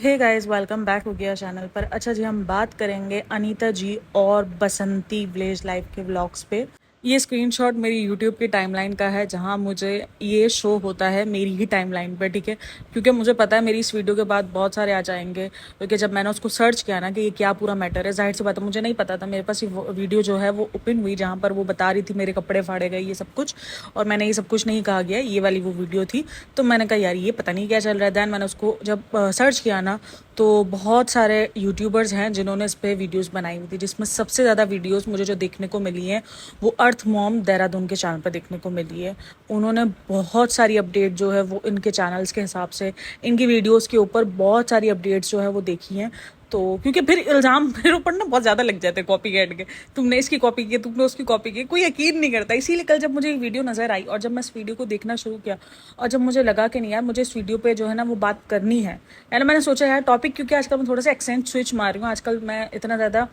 Hey guys, welcome back हो गया channel पर। अच्छा जी, हम बात करेंगे अनीता जी और बसंती विलेज लाइफ के व्लॉग्स पे। ये स्क्रीनशॉट मेरी यूट्यूब की टाइमलाइन का है, जहाँ मुझे ये शो होता है मेरी ही टाइमलाइन पे, ठीक है। क्योंकि मुझे पता है मेरी इस वीडियो के बाद बहुत सारे आ जाएंगे, क्योंकि जब मैंने उसको सर्च किया ना कि ये क्या पूरा मैटर है, जाहिर सी बात है मुझे नहीं पता था। मेरे पास ये वीडियो जो है वो ओपन हुई जहाँ पर वो बता रही थी मेरे कपड़े फाड़े गए ये सब कुछ, और मैंने ये सब कुछ नहीं कहा गया, ये वाली वो वीडियो थी। तो मैंने कहा यार ये पता नहीं क्या चल रहा है। दैन मैंने उसको जब सर्च किया ना, तो बहुत सारे यूट्यूबर्स हैं जिन्होंने इस पर वीडियोस बनाई हुई थी, जिसमें सबसे ज़्यादा वीडियोस मुझे जो देखने को मिली हैं वो अर्थ मॉम देहरादून के चैनल पर देखने को मिली है। उन्होंने बहुत सारी अपडेट जो है वो इनके चैनल्स के हिसाब से, इनकी वीडियोस के ऊपर बहुत सारी अपडेट्स जो है वो देखी हैं। तो क्योंकि फिर इल्ज़ाम मेरे ऊपर ना बहुत ज़्यादा लग जाते हैं कॉपी कैट के, तुमने इसकी कॉपी की, तुमने उसकी कॉपी की, कोई यकीन नहीं करता। इसीलिए कल जब मुझे ये वीडियो नज़र आई और जब मैं इस वीडियो को देखना शुरू किया, और जब मुझे लगा कि नहीं यार मुझे इस वीडियो पे जो है ना वो बात करनी है, यानी मैंने सोचा यार टॉपिक, क्योंकि आजकल मैं थोड़ा सा एक्सेंट स्विच मार रही हूँ। आजकल मैं इतना ज़्यादा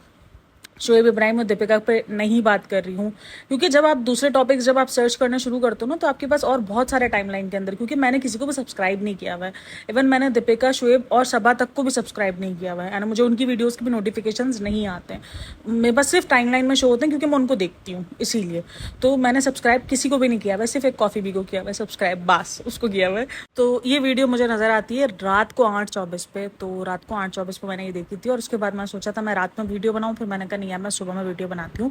शोएब इब्राहिम और दीपिका पे नहीं बात कर रही हूँ, क्योंकि जब आप दूसरे टॉपिक्स जब आप सर्च करना शुरू करते हो ना, तो आपके पास और बहुत सारे टाइमलाइन के अंदर, क्योंकि मैंने किसी को भी सब्सक्राइब नहीं किया हुआ है। इवन मैंने दीपिका, शोएब और सबा तक को भी सब्सक्राइब नहीं किया हुआ है, एंड मुझे उनकी वीडियोज़ के भी नोटिफिकेशंस नहीं आते हैं। मेरे पास सिर्फ टाइमलाइन में शो होते हैं, क्योंकि मैं उनको देखती हूँ इसीलिए। तो मैंने सब्सक्राइब किसी को भी नहीं किया हुआ है, सिर्फ एक कॉफ़ी भी को किया हुआ है सब्सक्राइब, बस उसको किया हुआ है। तो ये वीडियो मुझे नज़र आती है रात को 8:24 पे। तो रात को 8:24 पे मैंने ये देखी थी, और उसके बाद मैं सोचा था मैं रात में वीडियो बनाऊँ, फिर मैंने कहा नहीं यार मैं सुबह में वीडियो बनाती हूँ।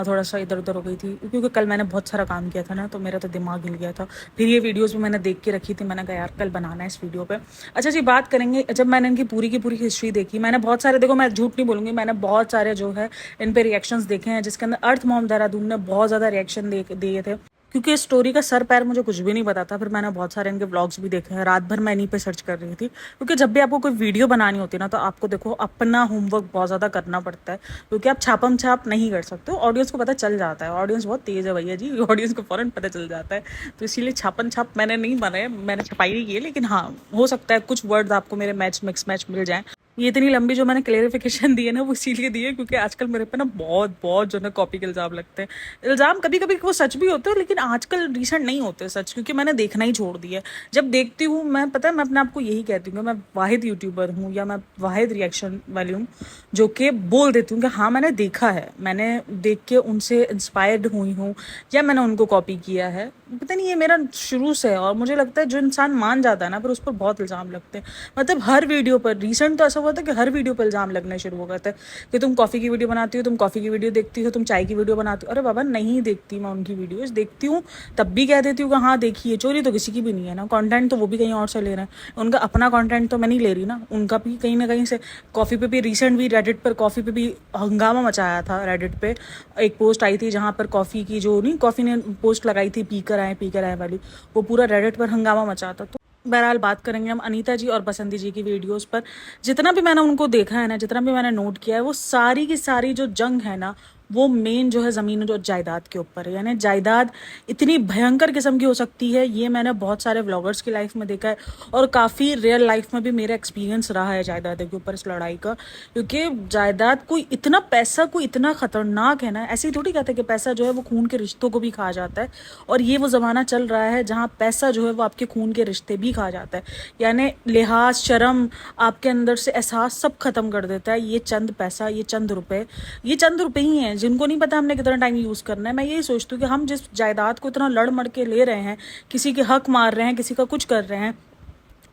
थोड़ा सा इधर उधर हो गई थी, क्योंकि कल मैंने बहुत सारा काम किया था ना, तो मेरा तो दिमाग हिल गया था। फिर ये वीडियोस भी मैंने देख के रखी थी, मैंने कहा यार कल बनाना है इस वीडियो पे। अच्छा जी, बात करेंगे। जब मैंने इनकी पूरी की पूरी हिस्ट्री देखी, मैंने बहुत सारे, देखो मैं झूठ नहीं बोलूँगी, मैंने बहुत सारे जो है इन पे रिएक्शंस देखे हैं, जिसके अंदर अर्थ मॉम देहरादून ने बहुत ज़्यादा रिएक्शन दिए थे। क्योंकि इस स्टोरी का सर पैर मुझे कुछ भी नहीं पता था। फिर मैंने बहुत सारे इनके व्लॉग्स भी देखे हैं, रात भर मैं इन्हीं पे सर्च कर रही थी, क्योंकि जब भी आपको कोई वीडियो बनानी होती है ना, तो आपको देखो अपना होमवर्क बहुत ज़्यादा करना पड़ता है, क्योंकि आप छापम छाप नहीं कर सकते हो। ऑडियंस को पता चल जाता है, ऑडियंस बहुत तेज़ है भैया जी, ऑडियंस को फ़ौरन पता चल जाता है। तो इसीलिए छापन छाप मैंने नहीं बनाया, मैंने छपाई नहीं की है, लेकिन हाँ हो सकता है कुछ वर्ड्स आपको मेरे मिक्स मैच मिल जाएँ। ये इतनी लंबी जो मैंने क्लेरिफिकेशन दी है ना, वो इसीलिए दी है क्योंकि आजकल मेरे पे ना बहुत बहुत जो है कॉपी के इल्ज़ाम लगते हैं। इल्ज़ाम कभी कभी वो सच भी होते हैं, लेकिन आजकल रिसेंट नहीं होते सच, क्योंकि मैंने देखना ही छोड़ दिया है। जब देखती हूँ मैं, पता है मैं अपने आप को यही कहती हूँ कि मैं वाहिद यूट्यूबर हूँ, या मैं वाहिद रिएक्शन वाली हूँ जो कि बोल देती हूँ कि हाँ मैंने देखा है, मैंने देख के उनसे इंस्पायर्ड हुई हूँ, या मैंने उनको कॉपी किया है। पता नहीं, ये मेरा शुरू से है। और मुझे लगता है जो इंसान मान जाता है ना, पर उस पर बहुत इल्ज़ाम लगते हैं। मतलब हर वीडियो पर, रिसेंट तो ऐसा हुआ था कि हर वीडियो पर इल्ज़ाम लगने शुरू हो गए थे कि तुम कॉफ़ी की वीडियो बनाती हो, तुम कॉफ़ी की वीडियो देखती हो, तुम चाय की वीडियो बनाती हो। अरे बाबा नहीं देखती मैं उनकी वीडियोज़, देखती हूँ तब भी कह देती हूँ कि हाँ देखिए। चोरी तो किसी की भी नहीं है ना, कंटेंट तो वो भी कहीं और से ले रहे हैं, उनका अपना कंटेंट तो मैं नहीं ले रही ना, उनका भी कहीं ना कहीं से। कॉफ़ी पे भी रिसेंट भी रेडिट पर कॉफ़ी पे भी हंगामा मचाया था। रेडिट पे एक पोस्ट आई थी जहाँ पर कॉफ़ी की, जो नहीं कॉफ़ी ने पोस्ट लगाई थी पी कर आए वाली, वो पूरा रेडिट पर हंगामा मचा था। तो बहरहाल बात करेंगे हम अनीता जी और बसंती जी की वीडियोस पर। जितना भी मैंने उनको देखा है ना, जितना भी मैंने नोट किया है, वो सारी की सारी जो जंग है ना, वो मेन जो है ज़मीन और जायदाद के ऊपर है। यानी जायदाद इतनी भयंकर किस्म की हो सकती है, ये मैंने बहुत सारे व्लॉगर्स की लाइफ में देखा है, और काफ़ी रियल लाइफ में भी मेरा एक्सपीरियंस रहा है जायदाद के ऊपर इस लड़ाई का। क्योंकि जायदाद, कोई इतना पैसा कोई इतना ख़तरनाक है ना, ऐसे ही थोड़ी कहते हैं कि पैसा जो है वो खून के रिश्तों को भी खा जाता है। और ये वो ज़माना चल रहा है जहाँ पैसा जो है वो आपके खून के रिश्ते भी खा जाता है। यानी लिहाज, शर्म, आपके अंदर से एहसास सब खत्म कर देता है ये चंद पैसा, ये चंद रुपए ही हैं, जिनको नहीं पता हमने कितना टाइम यूज़ करना है। मैं यही सोचती हूँ कि हम जिस जायदाद को इतना लड़ मड़ के ले रहे हैं, किसी के हक मार रहे हैं, किसी का कुछ कर रहे हैं,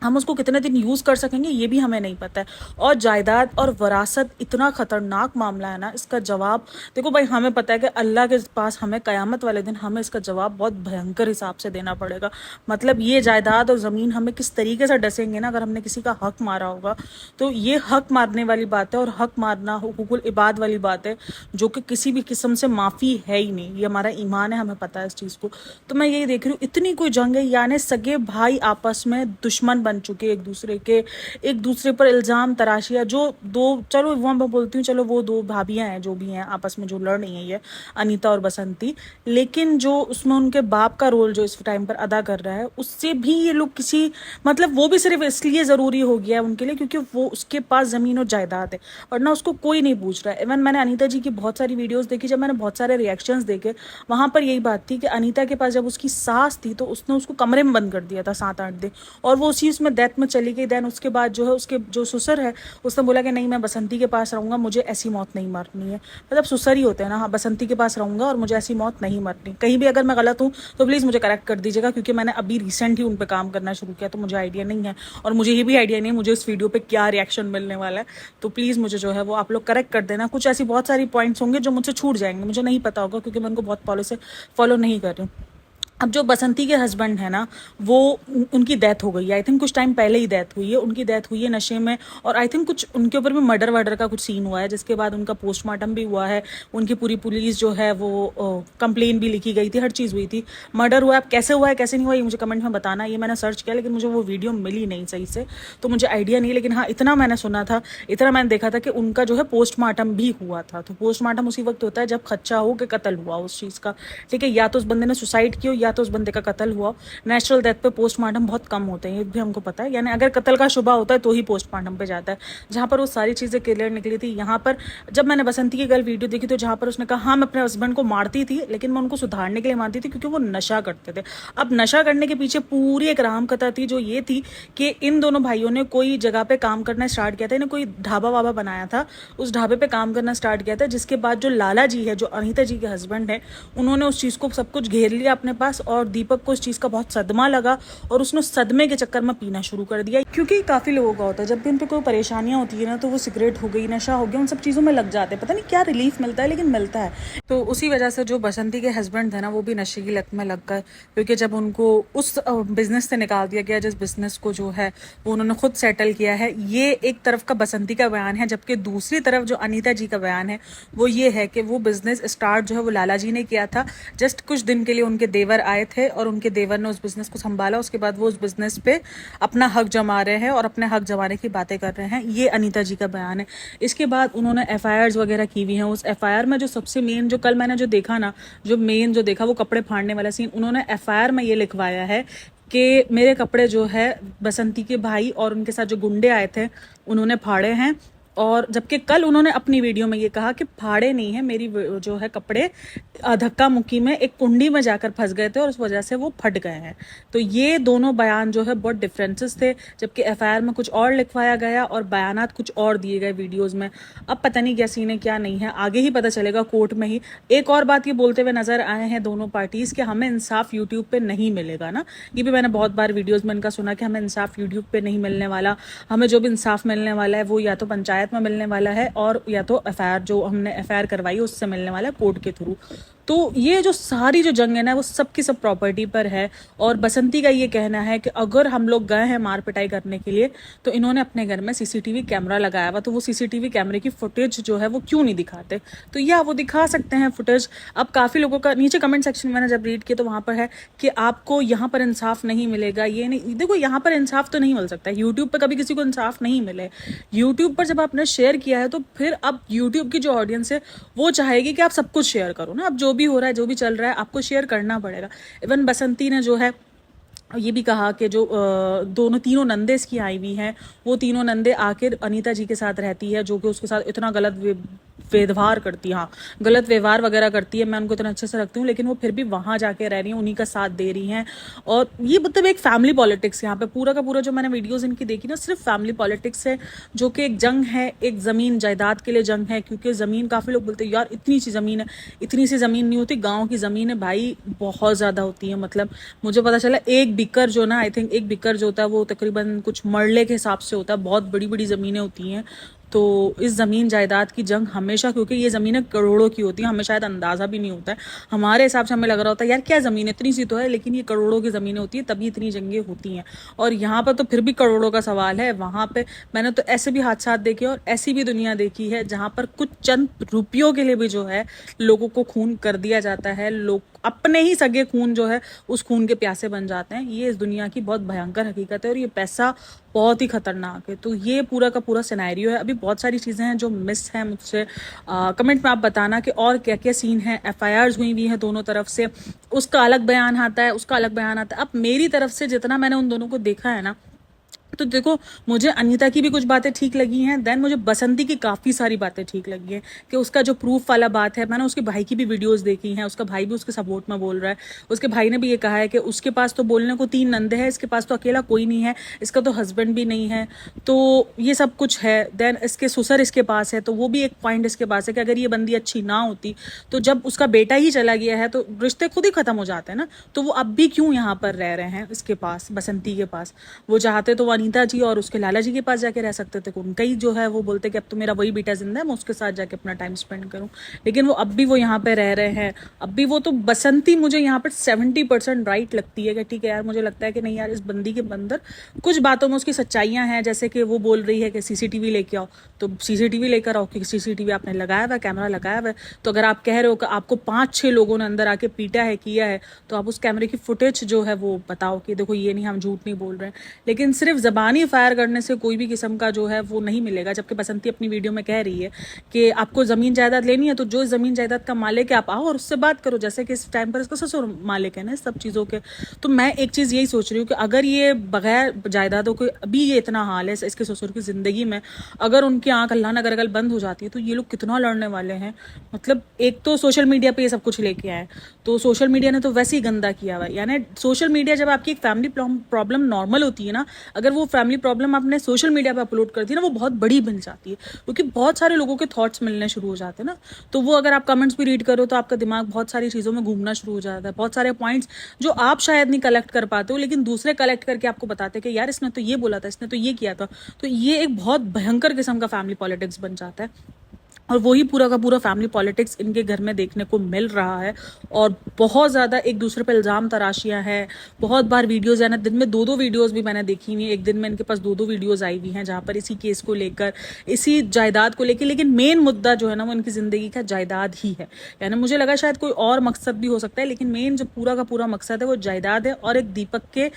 हम उसको कितने दिन यूज़ कर सकेंगे ये भी हमें नहीं पता है। और जायदाद और वरासत इतना ख़तरनाक मामला है ना, इसका जवाब देखो भाई, हमें पता है कि अल्लाह के पास हमें क़यामत वाले दिन हमें इसका जवाब बहुत भयंकर हिसाब से देना पड़ेगा। मतलब ये जायदाद और ज़मीन हमें किस तरीके से डसेंगे ना, अगर हमने किसी का हक मारा होगा, तो ये हक मारने वाली बात है, और हक मारना हुकूकुल इबाद वाली बात है, जो कि किसी भी किस्म से माफ़ी है ही नहीं। ये हमारा ईमान है, हमें पता है इस चीज़ को। तो मैं यही देख रही हूँ, इतनी कोई जंग है, यानी सगे भाई आपस में दुश्मन बन चुके, एक दूसरे पर इल्ज़ाम तराशिया। जो दो, चलो वो मैं बोलती हूँ, चलो वो दो भाभियाँ हैं जो भी हैं आपस में जो लड़ रही हैं, ये अनीता और बसंती, लेकिन जो उसमें उनके बाप का रोल जो इस टाइम पर अदा कर रहा है, उससे भी ये लोग किसी, मतलब वो भी सिर्फ इसलिए ज़रूरी हो गया है उनके लिए क्योंकि वो उसके पास ज़मीन और जायदाद है, वरना उसको कोई नहीं पूछ रहा है। इवन मैंने अनीता जी की बहुत सारी वीडियोज़ देखी, जब मैंने बहुत सारे रिएक्शंस देखे, वहाँ पर यही बात थी कि अनीता के पास जब उसकी सास थी तो उसने उसको कमरे में बंद कर दिया था 7-8 दिन, और वो उसी उसमें डेथ में चली गई। देन उसके बाद जो है उसके जो ससुर है उसने बोला कि नहीं मैं बसंती के पास रहूँगा, मुझे ऐसी मौत नहीं मरनी है। मतलब ससुर ही होते हैं ना, हाँ बसंती के पास रहूँगा और मुझे ऐसी मौत नहीं मरनी। कहीं भी अगर मैं गलत हूँ तो प्लीज़ मुझे करेक्ट कर दीजिएगा, क्योंकि मैंने अभी रिसेंट ही उन पर काम करना शुरू किया, तो मुझे आइडिया नहीं है और मुझे ये भी आइडिया नहीं है मुझे इस वीडियो पे क्या रिएक्शन मिलने वाला है। तो प्लीज़ मुझे जो है वो आप लोग करेक्ट कर देना। कुछ ऐसी बहुत सारी पॉइंट्स होंगे जो मुझसे छूट जाएंगे, मुझे नहीं पता होगा क्योंकि मैं उनको बहुत फॉलो नहीं कर रही हूँ। अब जो बसंती के हस्बैंड है ना, वो उनकी डेथ हो गई है। आई थिंक कुछ टाइम पहले ही डेथ हुई है, उनकी डेथ हुई है नशे में। और आई थिंक कुछ उनके ऊपर भी मर्डर वर्डर का कुछ सीन हुआ है, जिसके बाद उनका पोस्टमार्टम भी हुआ है। उनकी पूरी पुलिस जो है वो कंप्लेन भी लिखी गई थी, हर चीज़ हुई थी। मर्डर हुआ है, अब कैसे हुआ है कैसे नहीं हुआ ये मुझे कमेंट में बताना। ये मैंने सर्च किया लेकिन मुझे वो वीडियो मिली नहीं सही से, तो मुझे आइडिया नहीं है। लेकिन हाँ इतना मैंने सुना था, इतना मैंने देखा था कि उनका जो है पोस्टमार्टम भी हुआ था। तो पोस्टमार्टम उसी वक्त होता है जब खच्चा हो कि कत्ल हुआ उस चीज़ का, ठीक है। या तो उस बंदे ने सुसाइड की हो या तो उस बंदे का कत्ल हुआ। नेचुरल डेथ पे पोस्टमार्टम बहुत कम होते हैं, ये भी हमको पता है। यानी अगर कत्ल का शुबा होता है तो ही पोस्टमार्टम पे जाता है, जहाँ पर वो सारी चीज़ें क्लियर निकली थी। यहाँ पर जब मैंने बसंती की कल वीडियो देखी तो जहाँ पर उसने कहा हाँ मैं अपने हस्बैंड को मारती थी लेकिन मैं उनको सुधारने के लिए मारती थी क्योंकि वो नशा करते थे। अब नशा करने के पीछे पूरी एक राम कथा थी, जो ये थी कि इन दोनों भाइयों ने कोई जगह पे काम करना स्टार्ट किया था, इन्हें कोई ढाबा वाबा बनाया था, उस ढाबे पे काम करना स्टार्ट किया था। जिसके बाद जो लाला जी है, जो अनीता जी के हस्बैंड है, उन्होंने उस चीज़ को सब कुछ घेर लिया अपने पास और दीपक को उस चीज़ का बहुत सदमा लगा और उसने सदमे के चक्कर में पीना शुरू कर दिया। क्योंकि काफ़ी लोगों का होता है जब भी उन पर कोई परेशानियां होती है ना, तो वो सिगरेट हो गई, नशा हो गया, उन सब चीज़ों में लग जाते हैं। पता नहीं क्या रिलीफ मिलता है लेकिन मिलता है। तो उसी वजह से जो बसंती के हस्बैंड थे ना, वो भी नशे की लत में लग गए, क्योंकि जब उनको उस बिजनेस से निकाल दिया गया जिस बिजनेस को जो है वो उन्होंने खुद सेटल किया है। ये एक तरफ का बसंती का बयान है, जबकि दूसरी तरफ जो अनीता जी का बयान है वो ये है कि वो बिजनेस स्टार्ट जो है वो लाला जी ने किया था। जस्ट कुछ दिन के लिए उनके देवर आए थे और उनके देवर ने उस बिजनेस को संभाला। उसके बाद वो उस बिजनेस पे अपना हक जमा रहे हैं और अपने हक जमाने की बातें कर रहे हैं। ये अनीता जी का बयान है। इसके बाद उन्होंने एफआईआर्स वगैरह की हुई हैं। उस एफआईआर में जो सबसे मेन, जो कल मैंने जो देखा ना, जो मेन जो देखा वो कपड़े फाड़ने वाला सीन, उन्होंने एफआईआर में ये लिखवाया है कि मेरे कपड़े जो है बसंती के भाई और उनके साथ जो गुंडे आए थे उन्होंने फाड़े हैं। और जबकि कल उन्होंने अपनी वीडियो में ये कहा कि फाड़े नहीं है, मेरी जो है कपड़े धक्का मुक्की में एक कुंडी में जाकर फंस गए थे और उस वजह से वो फट गए हैं। तो ये दोनों बयान जो है बहुत डिफरेंसेस थे, जबकि एफआईआर में कुछ और लिखवाया गया और बयानात कुछ और दिए गए वीडियोस में। अब पता नहीं क्या सीन है क्या नहीं है, आगे ही पता चलेगा कोर्ट में ही। एक और बात ये बोलते हुए नजर आए हैं दोनों पार्टीज कि हमें इंसाफ यूट्यूब पे नहीं मिलेगा ना। ये भी मैंने बहुत बार वीडियोज में इनका सुना कि हमें इंसाफ यूट्यूब पे नहीं मिलने वाला, हमें जो भी इंसाफ मिलने वाला है वो या तो पंचायत में मिलने वाला है और या तो एफआईआर जो हमने एफआईआर करवाई उससे मिलने वाला है कोर्ट के थ्रू। तो ये जो सारी जो जंग है ना वो सबकी सब प्रॉपर्टी पर है। और बसंती का ये कहना है कि अगर हम लोग गए हैं मार पिटाई करने के लिए तो इन्होंने अपने घर में सीसीटीवी कैमरा लगाया हुआ, तो वो सीसीटीवी कैमरे की फुटेज जो है वो क्यों नहीं दिखाते। तो या वो दिखा सकते हैं फुटेज। अब काफ़ी लोगों का नीचे कमेंट सेक्शन में मैंने जब रीड किया तो वहाँ पर है कि आपको यहाँ पर इंसाफ नहीं मिलेगा, ये नहीं। देखो यहाँ पर इंसाफ तो नहीं मिल सकता, यूट्यूब पर कभी किसी को इंसाफ नहीं मिले। यूट्यूब पर जब आपने शेयर किया है तो फिर अब यूट्यूब की जो ऑडियंस है वो चाहेगी कि आप सब कुछ शेयर करो ना। अब जो भी हो रहा है, जो भी चल रहा है, आपको शेयर करना पड़ेगा। इवन बसंती ने जो है ये भी कहा कि जो दोनों तीनों नंदे इसकी आई हुई हैं, वो तीनों नंदे आखिर अनीता जी के साथ रहती है, जो कि उसके साथ इतना गलत व्यवहार करती है, हाँ गलत व्यवहार वगैरह करती है। मैं उनको इतना अच्छे से रखती हूँ लेकिन वो फिर भी वहाँ जाके रह रही हैं, उन्हीं का साथ दे रही हैं। और ये मतलब एक फैमिली पॉलिटिक्स यहाँ पे पूरा का पूरा जो मैंने वीडियोस इनकी देखी ना, सिर्फ फैमिली पॉलिटिक्स है, जो कि एक जंग है, एक ज़मीन जायदाद के लिए जंग है। क्योंकि ज़मीन, काफ़ी लोग बोलते हैं यार इतनी सी ज़मीन है, इतनी सी ज़मीन नहीं होती, गाँव की ज़मीन है भाई बहुत ज़्यादा होती है। मतलब मुझे पता चला एक बिकर जो ना, आई थिंक एक बिकर जो होता है वो तकरीबन कुछ मरले के हिसाब से होता है, बहुत बड़ी बड़ी ज़मीनें होती हैं। तो इस ज़मीन जायदाद की जंग हमेशा, क्योंकि ये ज़मीनें करोड़ों की होती हैं, हमें शायद अंदाज़ा भी नहीं होता है। हमारे हिसाब से हमें लग रहा होता है यार क्या ज़मीन इतनी सी तो है, लेकिन ये करोड़ों की ज़मीनें होती है तभी इतनी जंगें होती हैं। और यहाँ पर तो फिर भी करोड़ों का सवाल है। वहाँ पे मैंने तो ऐसे भी हादसा देखे और ऐसी भी दुनिया देखी है जहाँ पर कुछ चंद रुपयों के लिए भी जो है लोगों को खून कर दिया जाता है। लोग अपने ही सगे खून जो है उस खून के प्यासे बन जाते हैं। ये इस दुनिया की बहुत भयंकर हकीकत है और ये पैसा बहुत ही खतरनाक है। तो ये पूरा का पूरा सिनेरियो है। अभी बहुत सारी चीज़ें हैं जो मिस हैं मुझसे, कमेंट में आप बताना कि और क्या क्या सीन है। एफआईआर्स हुई हुई हैं दोनों तरफ से, उसका अलग बयान आता है, उसका अलग बयान आता है। अब मेरी तरफ से जितना मैंने उन दोनों को देखा है ना, तो देखो, मुझे अनीता की भी कुछ बातें ठीक लगी हैं, देन मुझे बसंती की काफ़ी सारी बातें ठीक लगी हैं कि उसका जो प्रूफ वाला बात है, मैंने उसके भाई की भी वीडियोस देखी हैं, उसका भाई भी उसके सपोर्ट में बोल रहा है। उसके भाई ने भी ये कहा है कि उसके पास तो बोलने को 3 नंदे हैं, इसके पास तो अकेला कोई नहीं है, इसका तो हस्बैंड भी नहीं है, तो ये सब कुछ है। देन इसके ससुर इसके पास है, तो वो भी एक पॉइंट इसके पास है कि अगर ये बंदी अच्छी ना होती तो जब उसका बेटा ही चला गया है तो रिश्ते खुद ही खत्म हो जाते हैं ना। तो वो अब भी क्यों यहाँ पर रह रहे हैं इसके पास, बसंती के पास? वो चाहते तो वो अनीता जी और उसके लाला जी के पास जाके रह सकते थे। उनका ही जो है वो बोलते कि अब तो मेरा वही बेटा जिंदा है, मैं उसके साथ जाके अपना टाइम स्पेंड करूं। लेकिन वो अब भी वो यहाँ पे रह रहे हैं। अब भी वो तो बसंती मुझे यहाँ पर 70% राइट लगती है कि ठीक है यार, मुझे लगता है कि नहीं यार, इस बंदी के अंदर कुछ बातों में उसकी सच्चाइयां हैं। जैसे कि वो बोल रही है कि सीसीटीवी लेके आओ, तो सीसीटीवी लेकर आओ, क्योंकि सीसीटीवी आपने लगाया हुआ है, कैमरा लगाया हुआ है। तो अगर आप कह रहे हो कि आपको 5-6 लोगों ने अंदर आके पीटा है, किया है, तो आप उस कैमरे की फुटेज जो है वो बताओ कि देखो ये नहीं, हम झूठ नहीं बोल रहे हैं। लेकिन सिर्फ जबानी फायर करने से कोई भी किस्म का जो है वो नहीं मिलेगा। जबकि बसंती अपनी वीडियो में कह रही है कि आपको जमीन जायदाद लेनी है तो जो जमीन जायदाद का मालिक है आप आओ और उससे बात करो, जैसे कि इस टाइम पर इसका ससुर मालिक है ना सब चीज़ों के। तो मैं एक चीज़ यही सोच रही हूँ कि अगर ये बगैर जायदादों के अभी ये इतना हाल है इसके ससुर की ज़िंदगी में, अगर उनकी आंख अल्लाह न करे बंद हो जाती है तो ये लोग कितना लड़ने वाले हैं। मतलब एक तो सोशल मीडिया पे ये सब कुछ लेके आए, तो सोशल मीडिया ने तो वैसे ही गंदा किया हुआ है। यानी सोशल मीडिया जब आपकी एक फैमिली प्रॉब्लम नॉर्मल होती है ना, अगर वो फैमिली प्रॉब्लम आपने सोशल मीडिया पे अपलोड कर दी ना, वो बहुत बड़ी बन जाती है, क्योंकि बहुत सारे लोगों के थॉट्स मिलने शुरू हो जाते हैं ना। तो वो अगर आप कमेंट्स भी रीड करो तो आपका दिमाग बहुत सारी चीज़ों में घूमना शुरू हो जाता है। बहुत सारे पॉइंट्स जो आप शायद नहीं कलेक्ट कर पाते हो, लेकिन दूसरे कलेक्ट करके आपको बताते हैं कि यार इसने तो ये बोला था, इसने तो ये किया था। तो ये एक बहुत भयंकर किस्म का फैमिली पॉलिटिक्स बन जाता है, और वही पूरा का पूरा फैमिली पॉलिटिक्स इनके घर में देखने को मिल रहा है। और बहुत ज़्यादा एक दूसरे पर इल्ज़ाम तराशियाँ हैं। बहुत बार वीडियोज़ है ना, दिन में 2-2 वीडियोज़ भी मैंने देखी हुई हैं। एक दिन में इनके पास 2-2 वीडियोज़ आई हुई हैं जहाँ पर इसी केस को लेकर, इसी जायदाद को लेकर, लेकिन मेन मुद्दा जो है ना वो इनकी ज़िंदगी का जायदाद ही है। यानी मुझे लगा शायद कोई और मकसद भी हो सकता है, लेकिन मेन जो पूरा का पूरा मकसद है वो जायदाद है। और एक दीपक के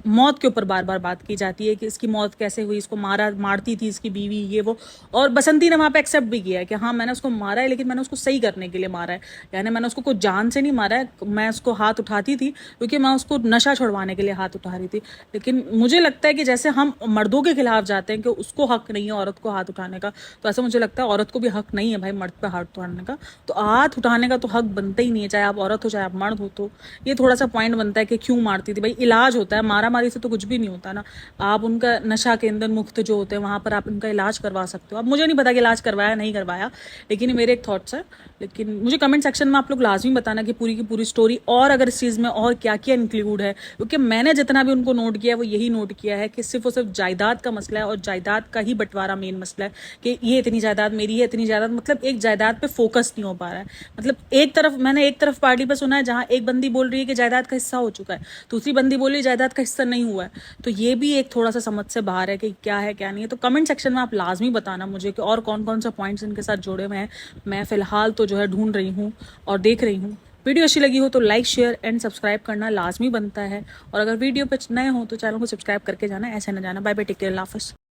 मौत के ऊपर बार बार बात की जाती है कि इसकी मौत कैसे हुई, इसको मारती थी इसकी बीवी, ये वो। और बसंती ने वहाँ पे एक्सेप्ट भी किया है कि हाँ मैंने उसको मारा है, लेकिन मैंने उसको सही करने के लिए मारा है। यानी मैंने उसको कुछ जान से नहीं मारा है, मैं उसको हाथ उठाती थी क्योंकि मैं उसको नशा छुड़वाने के लिए हाथ उठा रही थी। लेकिन मुझे लगता है कि जैसे हम मर्दों के खिलाफ जाते हैं कि उसको हक नहीं है औरत को हाथ उठाने का, तो ऐसा मुझे लगता है औरत को भी हक नहीं है भाई मर्द पे हाथ उठाने का। तो हाथ उठाने का तो हक बनता ही नहीं है, चाहे आप औरत हो चाहे आप मर्द हो। तो ये थोड़ा सा पॉइंट बनता है कि क्यों मारती थी। भाई इलाज होता है, मारा मारी से तो कुछ भी नहीं होता ना। आप उनका नशा केंद्र मुक्त जो होते हैं वहाँ पर आप उनका इलाज करवा सकते हो। अब मुझे नहीं पता कि इलाज करवाया नहीं करवाया, लेकिन मेरे एक थॉट्स है। लेकिन मुझे कमेंट सेक्शन में आप लोग लाजमी बताना कि पूरी की पूरी स्टोरी और अगर इस चीज़ में और क्या क्या इंक्लूड है, क्योंकि मैंने जितना भी उनको नोट किया है वो यही नोट किया है कि सिर्फ और सिर्फ जायदाद का मसला है और जायदाद का ही बंटवारा मेन मसला है कि ये इतनी जायदाद मेरी है, इतनी जायदाद। मतलब एक जायदाद पे फोकस नहीं हो पा रहा है। मतलब मैंने एक तरफ पार्टी पे सुना है जहाँ एक बंदी बोल रही है कि जायदाद का हिस्सा हो चुका है, दूसरी बंदी बोल रही है जायदाद का हिस्सा नहीं हुआ है। तो ये भी एक थोड़ा सा समझ से बाहर है कि क्या है क्या नहीं है। तो कमेंट सेक्शन में आप लाजमी बताना मुझे कि और कौन कौन सा पॉइंट्स इनके साथ जुड़े हुए हैं। मैं फ़िलहाल तो जो है ढूंढ रही हूँ और देख रही हूँ। वीडियो अच्छी लगी हो तो लाइक शेयर एंड सब्सक्राइब करना लाजमी बनता है। और अगर वीडियो पे नए हो तो चैनल को सब्सक्राइब करके जाना, ऐसे ना जाना। बाय बाय, टेक केयर, अल्लाह हाफ़िज़।